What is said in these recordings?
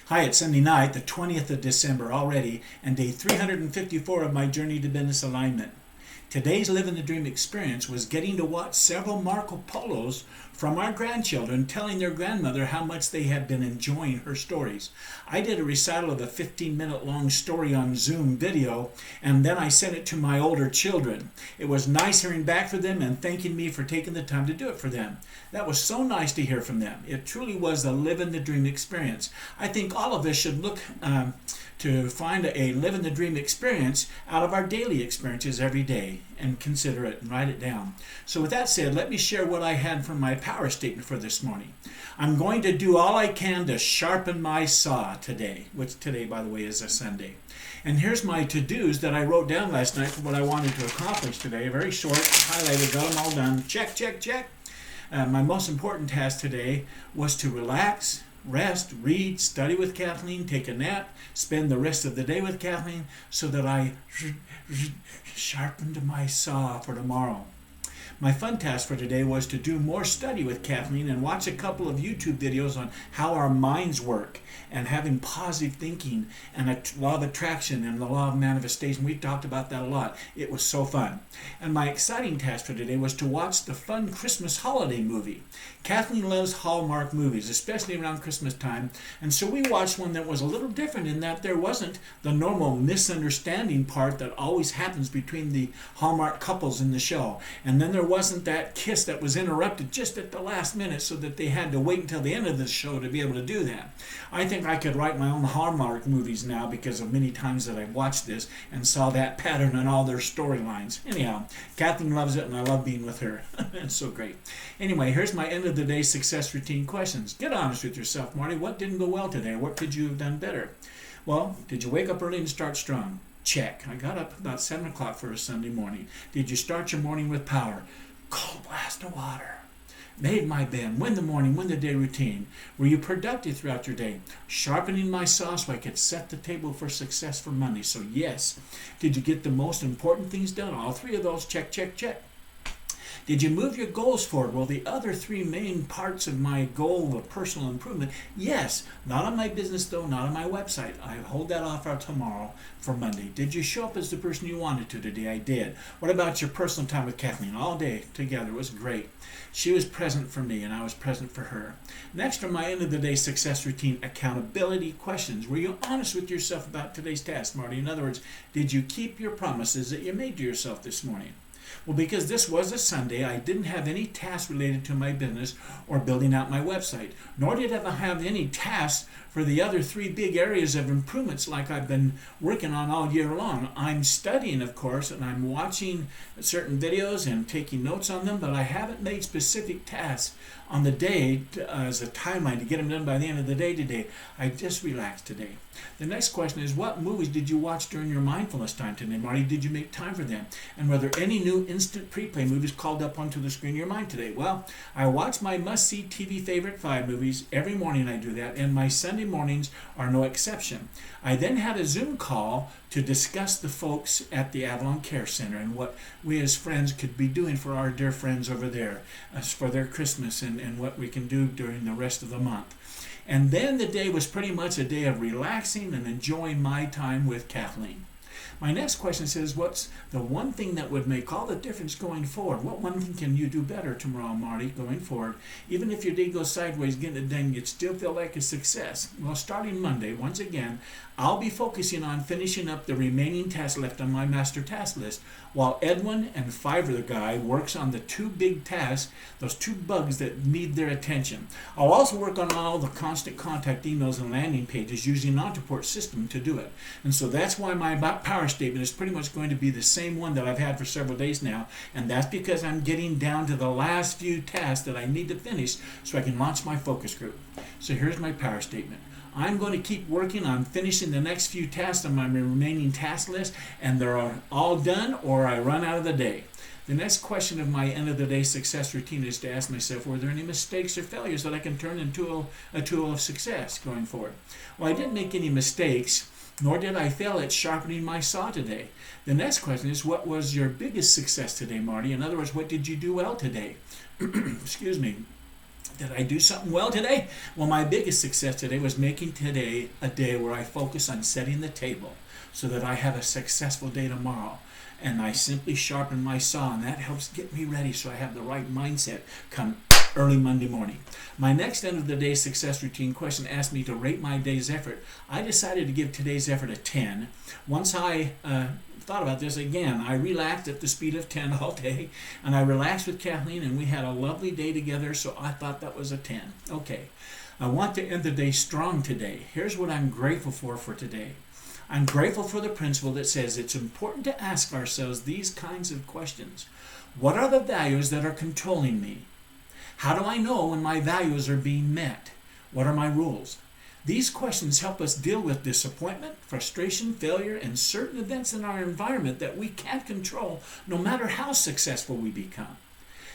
Hi, it's Sunday night, the 20th of December already, and day 354 of my journey to business alignment. Today's Living the Dream experience was getting to watch several Marco Polos from our grandchildren telling their grandmother how much they had been enjoying her stories. I did a recital of a 15-minute long story on Zoom video, and then I sent it to my older children. It was nice hearing back from them and thanking me for taking the time to do it for them. That was so nice to hear from them. It truly was the Living the Dream experience. I think all of us should look to find a Living the Dream experience out of our daily experiences every day and consider it and write it down. So with that said, let me share what I had from my power statement for this morning. I'm going to do all I can to sharpen my saw today, which today, by the way, is a Sunday. And here's my to-dos that I wrote down last night for what I wanted to accomplish today. Very short, highlighted, got them all done. Check, check, check. My most important task today was to relax, rest, read, study with Kathleen, take a nap, spend the rest of the day with Kathleen so that I sharpened my saw for tomorrow. My fun task for today was to do more study with Kathleen and watch a couple of YouTube videos on how our minds work and having positive thinking and a law of attraction and the law of manifestation. We've talked about that a lot. It was so fun. And my exciting task for today was to watch the fun Christmas holiday movie. Kathleen loves Hallmark movies, especially around Christmas time. And so we watched one that was a little different in that there wasn't the normal misunderstanding part that always happens between the Hallmark couples in the show. And then there wasn't that kiss that was interrupted just at the last minute so that they had to wait until the end of the show to be able to do that. I think I could write my own Hallmark movies now because of many times that I've watched this and saw that pattern in all their storylines. Anyhow, Kathleen loves it and I love being with her. It's so great. Anyway, here's my end of the day success routine questions. Get honest with yourself, Marty. What didn't go well today? What could you have done better? Well, did you wake up early and start strong? Check. I got up about 7 o'clock for a Sunday morning. Did you start your morning with power? Cold blast of water. Made my bed. Win the morning, win the day routine. Were you productive throughout your day? Sharpening my saw so I could set the table for success for Monday. So yes. Did you get the most important things done? All three of those. Check, check, check. Did you move your goals forward? Well, the other three main parts of my goal of personal improvement, yes, not on my business though, not on my website. I hold that off for tomorrow for Monday. Did you show up as the person you wanted to today? I did. What about your personal time with Kathleen? All day together. It was great. She was present for me and I was present for her. Next are my end of the day success routine accountability questions. Were you honest with yourself about today's task, Marty? In other words, did you keep your promises that you made to yourself this morning? Well, because this was a Sunday, I didn't have any tasks related to my business or building out my website, nor did I have any tasks for the other three big areas of improvements like I've been working on all year long. I'm studying, of course, and I'm watching certain videos and taking notes on them, but I haven't made specific tasks on the day as a timeline to get them done by the end of the day today. I just relaxed today. The next question is, what movies did you watch during your mindfulness time today, Marty? Did you make time for them? And were there any new instant preplay movies called up onto the screen of your mind today? Well, I watch my must-see TV favorite 5 movies. Every morning I do that, and my Sunday mornings are no exception. I then had a Zoom call to discuss the folks at the Avalon Care Center and what we as friends could be doing for our dear friends over there as for their Christmas and what we can do during the rest of the month. And then the day was pretty much a day of relaxing and enjoying my time with Kathleen. My next question says, what's the one thing that would make all the difference going forward? What one thing can you do better tomorrow, Marty, going forward? Even if your day goes sideways, getting it done, you'd still feel like a success. Well, starting Monday, once again, I'll be focusing on finishing up the remaining tasks left on my master task list, while Edwin and Fiverr the guy works on the 2 big tasks, those 2 bugs that need their attention. I'll also work on all the constant contact emails and landing pages using an Ontraport system to do it. And so that's why my power statement is pretty much going to be the same one that I've had for several days now, and that's because I'm getting down to the last few tasks that I need to finish so I can launch my focus group. So here's my power statement. I'm going to keep working on finishing the next few tasks on my remaining task list, and they're all done or I run out of the day. The next question of my end of the day success routine is to ask myself, were there any mistakes or failures that I can turn into a tool of success going forward? Well, I didn't make any mistakes, nor did I fail at sharpening my saw today. The next question is, what was your biggest success today, Marty? In other words, what did you do well today? Excuse me. Did I do something well today? Well, my biggest success today was making today a day where I focus on setting the table so that I have a successful day tomorrow. And I simply sharpen my saw, and that helps get me ready so I have the right mindset come early Monday morning. My next end of the day success routine question asked me to rate my day's effort. I decided to give today's effort a 10. Once I thought about this again, I relaxed at the speed of 10 all day, and I relaxed with Kathleen, and we had a lovely day together, so I thought that was a 10. Okay, I want to end the day strong today. Here's what I'm grateful for today. I'm grateful for the principle that says it's important to ask ourselves these kinds of questions. What are the values that are controlling me? How do I know when my values are being met? What are my rules? These questions help us deal with disappointment, frustration, failure, and certain events in our environment that we can't control no matter how successful we become.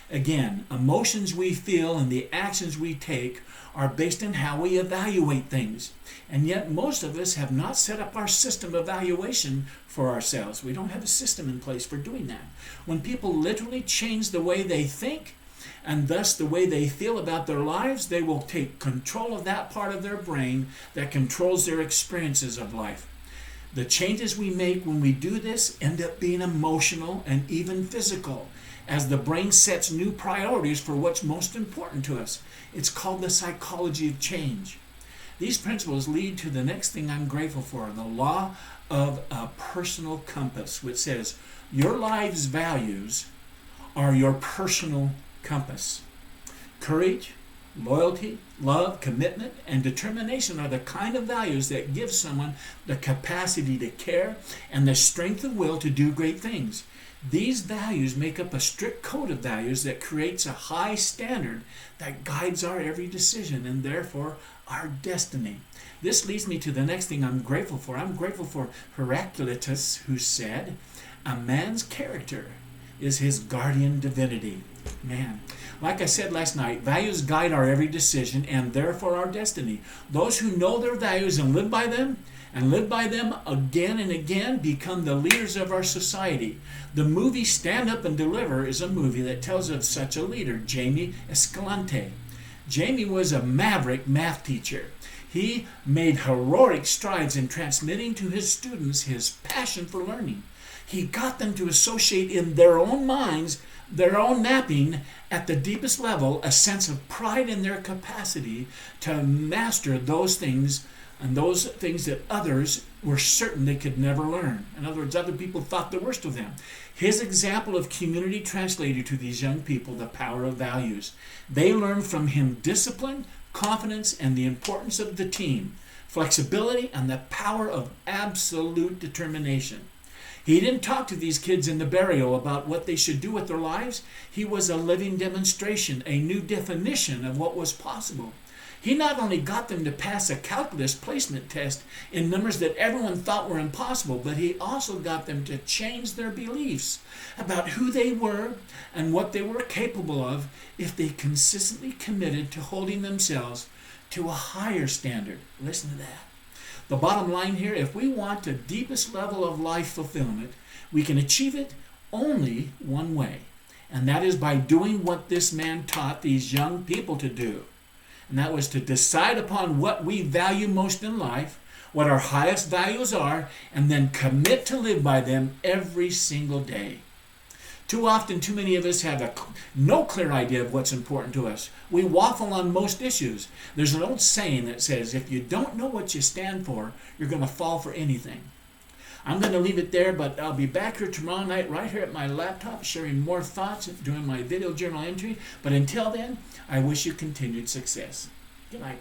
Again, emotions we feel and the actions we take are based on how we evaluate things. And yet most of us have not set up our system evaluation for ourselves. We don't have a system in place for doing that. When people literally change the way they think, and thus the way they feel about their lives, they will take control of that part of their brain that controls their experiences of life. The changes we make when we do this end up being emotional and even physical, as the brain sets new priorities for what's most important to us. It's called the psychology of change. These principles lead to the next thing I'm grateful for, the law of a personal compass, which says your life's values are your personal compass. Courage, loyalty, love, commitment, and determination are the kind of values that give someone the capacity to care and the strength of will to do great things. These values make up a strict code of values that creates a high standard that guides our every decision and therefore our destiny. This leads me to the next thing I'm grateful for. I'm grateful for Heraclitus, who said, "A man's character is his guardian divinity." Man, like I said last night, values guide our every decision and therefore our destiny. Those who know their values and live by them again and again become the leaders of our society. The movie Stand Up and Deliver is a movie that tells of such a leader, Jamie Escalante. Jamie was a maverick math teacher. He made heroic strides in transmitting to his students his passion for learning. He got them to associate in their own minds, their own mapping, at the deepest level, a sense of pride in their capacity to master those things, and those things that others were certain they could never learn. In other words, other people thought the worst of them. His example of community translated to these young people the power of values. They learned from him discipline, confidence, and the importance of the team, flexibility, and the power of absolute determination. He didn't talk to these kids in the barrio about what they should do with their lives. He was a living demonstration, a new definition of what was possible. He not only got them to pass a calculus placement test in numbers that everyone thought were impossible, but he also got them to change their beliefs about who they were and what they were capable of if they consistently committed to holding themselves to a higher standard. Listen to that. The bottom line here, if we want the deepest level of life fulfillment, we can achieve it only one way, and that is by doing what this man taught these young people to do. And that was to decide upon what we value most in life, what our highest values are, and then commit to live by them every single day. Too often, too many of us have no clear idea of what's important to us. We waffle on most issues. There's an old saying that says, if you don't know what you stand for, you're going to fall for anything. I'm going to leave it there, but I'll be back here tomorrow night right here at my laptop sharing more thoughts, doing my video journal entry. But until then, I wish you continued success. Good night.